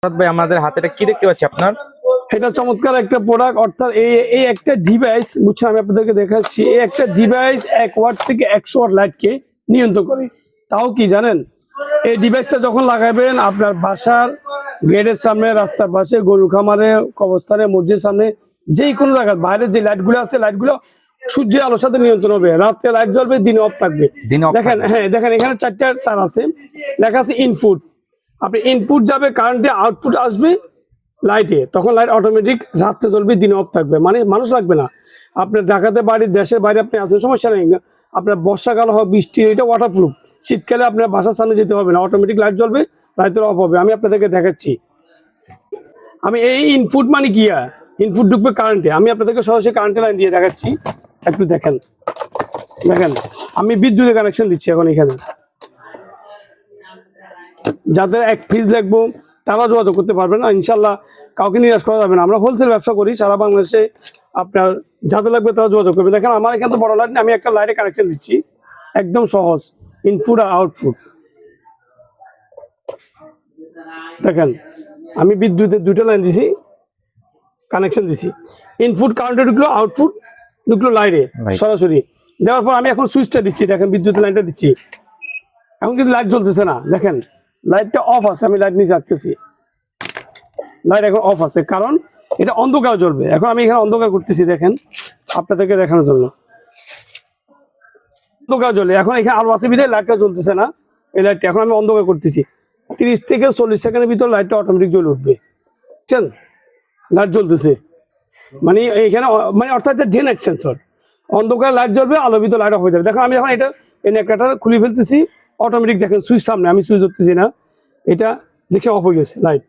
ভাই আমাদের হাতে এটা কি দেখতে পাচ্ছি আপনার? এটা চমৎকার একটা প্রোডাক্ট, অর্থাৎ এই একটা ডিভাইস, বুঝছেন, আমি আপনাদেরকে দেখাচ্ছি। এই একটা ডিভাইস 1 ওয়াট থেকে 100 ওয়াট লাইটকে নিয়ন্ত্রণ করে। তাও কি জানেন, এই ডিভাইসটা যখন লাগাবেন আপনার বাসার গেটের সামনে, রাস্তার পাশে, গরু খামারে, কবরস্থানে, মসজিদের সামনে, যে কোনো জায়গায় বাইরে যে লাইটগুলো আছে, লাইটগুলো সূর্যের আলোর সাথে নিয়ন্ত্রণ হবে। রাত্রে লাইট জ্বলবে, দিনে অফ থাকবে। দেখেন, হ্যাঁ দেখেন, এখানে 4টা তার আছে, লেখা আছে ইনপুট। আপনি ইনপুট যাবে কারেন্টে, আউটপুট আসবে লাইটে, তখন লাইট অটোমেটিক রাত্রে জ্বলবে, দিনে অফ থাকবে। মানে মানুষ লাগবে না। আপনার ঢাকাতে বাড়ি, দেশের বাইরে আপনি আসেন, সমস্যা নেই। আপনার বর্ষাকাল হোক, বৃষ্টি, এটা ওয়াটারপ্রুফ। শীতকালে আপনার বাসার সামনে যেতে হবে না, অটোমেটিক লাইট জ্বলবে, রাত্রে অফ হবে। আমি আপনাদেরকে দেখাচ্ছি। আমি এই ইনপুট মানে কি, ইনপুট ঢুকবে কারেন্টে, আমি আপনাদেরকে সরাসরি কারেন্টের লাইন দিয়ে দেখাচ্ছি। একটু দেখেন, দেখেন আমি বিদ্যুতের কানেকশন দিচ্ছি এখন এখানে। যাদের 1 পিস লাগবো তারা যোগাযোগ করতে পারবেন না, ইনশাল্লাহ কাউকে নিরাশ করা যাবে না। আমরা হোলসেল ব্যবসা করি সারা বাংলাদেশে। আপনার যাদের লাগবে তারা যোগাযোগ করবে। দেখেন আমার এখানে তো বড় লাইট, আমি একটা লাইটে কানেকশন দিচ্ছি, একদম সহজ, ইনপুট আর আউটপুট। দেখেন আমি বিদ্যুতের 2টা লাইন দিছি, কানেকশন দিছি। ইনপুট কারেন্টে ঢুকলো, আউটপুট ঢুকলো লাইটে সরাসরি। দেওয়ার পর আমি এখন সুইচটা দিচ্ছি, দেখেন বিদ্যুতের লাইনটা দিচ্ছি। এখন কিন্তু লাইট জ্বলতেছে না, দেখেন লাইটটা অফ আছে। আমি লাইট নিচে রাখতেছি, লাইট এখন অফ আছে, কারণ এটা অন্ধকার জ্বলবে। এখন আমি এখানে অন্ধকার করতেছি, দেখেন আপনাদেরকে দেখানোর জন্য। অন্ধকার জ্বলে, এখন এখানে আলো আছে বিধায় লাইটটা জ্বলতেছে না। এই লাইটটা এখন আমি অন্ধকার করতেছি, 30 থেকে 40 সেকেন্ডের ভিতর লাইটটা অটোমেটিক জ্বলে উঠবে। বুঝছেন, লাইট জ্বলতেছে মানে এইখানে, মানে অর্থাৎ ডে নাইট সেন্সর। অন্ধকার লাইট জ্বলবে, আলোর ভিতর লাইট অফ হয়ে যাবে। দেখেন আমি এখন এটা এই নেকড়াটা খুলে ফেলতেছি, অটোমেটিক দেখেন সুইচ সামনে, আমি সুইচ ধরতেছি না, এটা দেখে অফ হয়ে গেছে লাইট।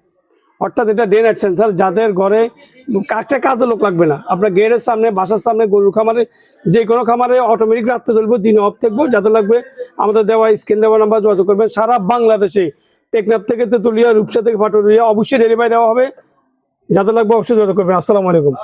অর্থাৎ এটা ডে নাইট সেন্সর। যাদের ঘরে একটা কাজে লোক লাগবে না, আপনার গেটের সামনে, বাসার সামনে, গরুর খামারে, যে কোনো খামারে অটোমেটিক রাত্রে জ্বলবে, দিনে অফ থাকবো। যাদের লাগবে আমাদের দেওয়া স্ক্রিন দেওয়া নাম্বার যোগাযোগ করবেন। সারা বাংলাদেশে, টেকনাফ থেকে তেতুলিয়া, রূপসা থেকে পাটুরিয়া, অবশ্যই ডেলিভারি দেওয়া হবে। যাদের লাগবে অবশ্যই যোগাযোগ করবেন। আসসালামু আলাইকুম।